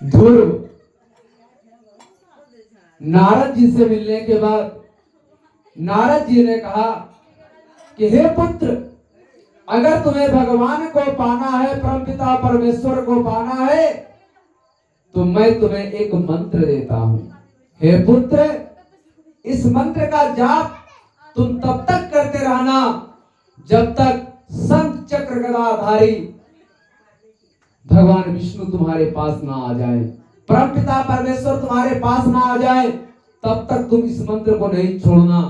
ध्रुव नारद जी से मिलने के बाद नारद जी ने कहा कि हे पुत्र, अगर तुम्हें भगवान को पाना है, परमपिता परमेश्वर को पाना है, तो मैं तुम्हें एक मंत्र देता हूं। हे पुत्र, इस मंत्र का जाप तुम तब तक करते रहना जब तक शंख चक्र गदाधारी भगवान विष्णु तुम्हारे पास ना आ जाए, परमपिता परमेश्वर तुम्हारे पास ना आ जाए, तब तक तुम इस मंत्र को नहीं छोड़ना,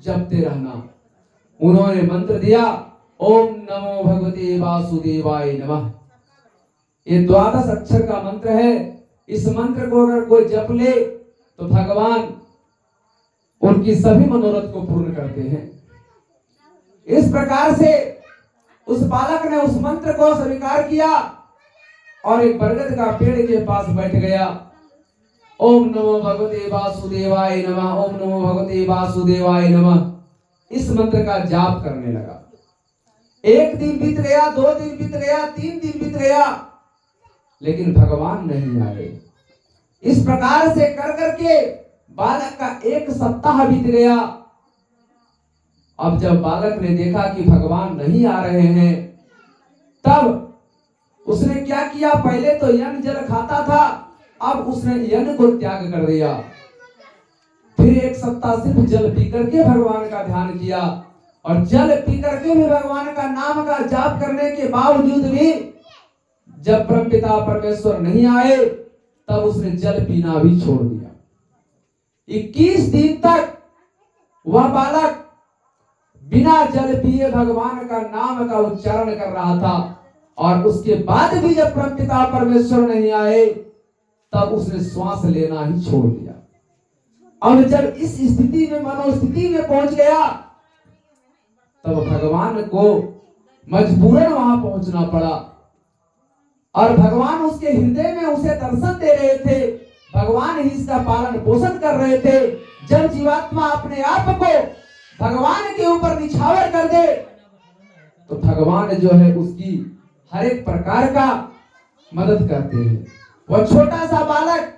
जपते रहना। उन्होंने मंत्र दिया, ओम नमो भगवते वासुदेवाय नमः। ये 12 अक्षर का मंत्र है। इस मंत्र को अगर कोई जप ले तो भगवान उनकी सभी मनोरथ को पूर्ण करते हैं। इस प्रकार से उस बालक ने उस मंत्र को स्वीकार किया और एक बरगद का पेड़ के पास बैठ गया। ओम नमो भगवते वासुदेवाय नमः, ओम नमो भगवते वासुदेवाय नमः, इस मंत्र का जाप करने लगा। 1 दिन बीत गया, 2 दिन बीत गया, 3 दिन बीत गया, लेकिन भगवान नहीं आए। इस प्रकार से कर करके बालक का 1 सप्ताह बीत गया। अब जब बालक ने देखा कि भगवान नहीं आ रहे हैं, तब उसने क्या किया, पहले तो अन्न जल खाता था, अब उसने अन्न को त्याग कर दिया। फिर 1 सप्ताह सिर्फ जल पी करके भगवान का ध्यान किया, और जल पी करके भी भगवान का नाम का जाप करने के बावजूद भी जब परमपिता परमेश्वर नहीं आए, तब उसने जल पीना भी छोड़ दिया। 21 दिन तक वह बालक बिना जल पिए भगवान का नाम का उच्चारण कर रहा था, और उसके बाद भी जब परमपिता परमेश्वर नहीं आए, तब उसने श्वास लेना ही छोड़ दिया। अब जब इस स्थिति में, मनोस्थिति में पहुंच गया, तब भगवान को मजबूरन वहां पहुंचना पड़ा, और भगवान उसके हृदय में उसे दर्शन दे रहे थे। भगवान ही इसका पालन पोषण कर रहे थे। जब जीवात्मा अपने आप को भगवान के ऊपर निछावर कर दे, तो भगवान जो है उसकी हर एक प्रकार का मदद करते हैं। वह छोटा सा बालक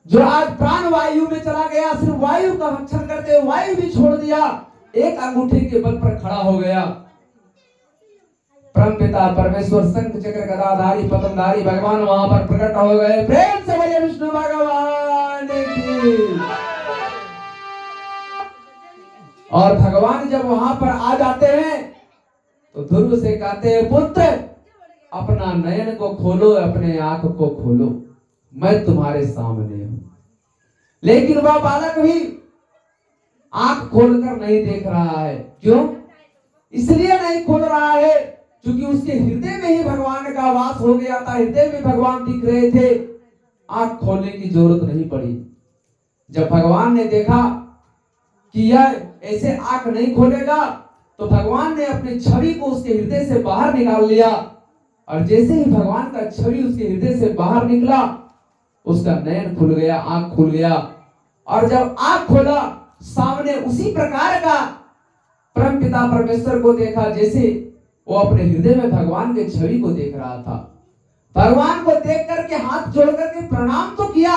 जो आज प्राण वायु में चला गया, सिर्फ वायु का भक्षण करते, वायु भी छोड़ दिया, एक अंगूठे के बल पर खड़ा हो गया। परमपिता परमेश्वर शंख चक्र गदाधारी पतंगधारी भगवान वहां पर प्रकट हो गए। प्रेम से बोलिए विष्णु भगवान की। और भगवान जब वहां पर आ जाते हैं तो ध्रुव से कहते हैं, पुत्र, अपना नयन को खोलो, अपने आंख को खोलो, मैं तुम्हारे सामने हूं। लेकिन वह बालक भी आंख खोलकर नहीं देख रहा है। क्यों? इसलिए नहीं खोल रहा है क्योंकि उसके हृदय में ही भगवान का वास हो गया था, हृदय में भगवान दिख रहे थे। आंख खोलने की जरूरत नहीं पड़ी। जब भगवान ने देखा कि यह ऐसे आंख नहीं खोलेगा, तो भगवान ने अपनी छवि को उसके हृदय से बाहर निकाल लिया, और जैसे ही भगवान का छवि उसके हृदय से बाहर निकला, उसका नयन खुल गया, आंख खुल गया। और जब आंख खोला, सामने उसी प्रकार का परमपिता परमेश्वर को देखा जैसे वो अपने हृदय में भगवान के छवि को देख रहा था। भगवान को देख करके हाथ जोड़ करके प्रणाम तो किया,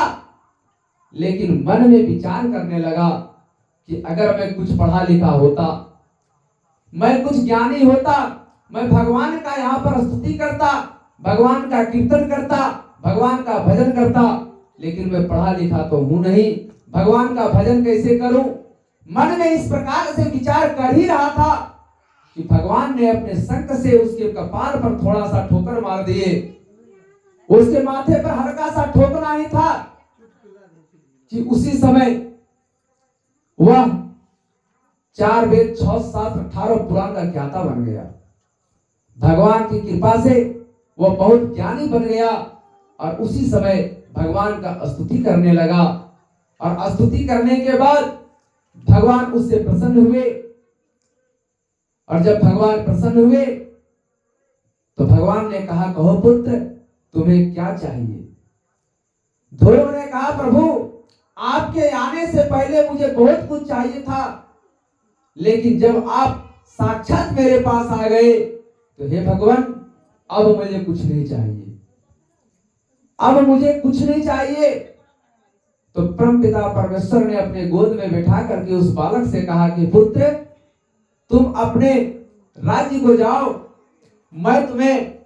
लेकिन मन में विचार करने लगा कि अगर मैं कुछ पढ़ा लिखा होता, मैं कुछ ज्ञानी होता, मैं भगवान का यहाँ पर स्तुति करता, भगवान का कीर्तन करता, भगवान का भजन करता, लेकिन मैं पढ़ा लिखा तो हूं नहीं, भगवान का भजन कैसे करूं? मन में इस प्रकार से विचार कर ही रहा था कि भगवान ने अपने शंख से उसके कपाल पर थोड़ा सा ठोकर मार दिए। उसके माथे पर हल्का सा ठोकना ही था कि उसी समय वह 4 वेद 6 शास्त्र 18 पुराण का ज्ञाता बन गया। भगवान की कृपा से वह बहुत ज्ञानी बन गया, और उसी समय भगवान का स्तुति करने लगा। और स्तुति करने के बाद भगवान उससे प्रसन्न हुए, और जब भगवान प्रसन्न हुए तो भगवान ने कहा, कहो पुत्र, तुम्हें क्या चाहिए? ध्रुव ने कहा, प्रभु, आपके आने से पहले मुझे बहुत कुछ चाहिए था, लेकिन जब आप साक्षात मेरे पास आ गए तो हे भगवान, अब मुझे कुछ नहीं चाहिए। अब मुझे कुछ नहीं चाहिए। तो परम पिता परमेश्वर ने अपने गोद में बैठा करके उस बालक से कहा कि पुत्र, तुम अपने राज्य को जाओ, मैं तुम्हें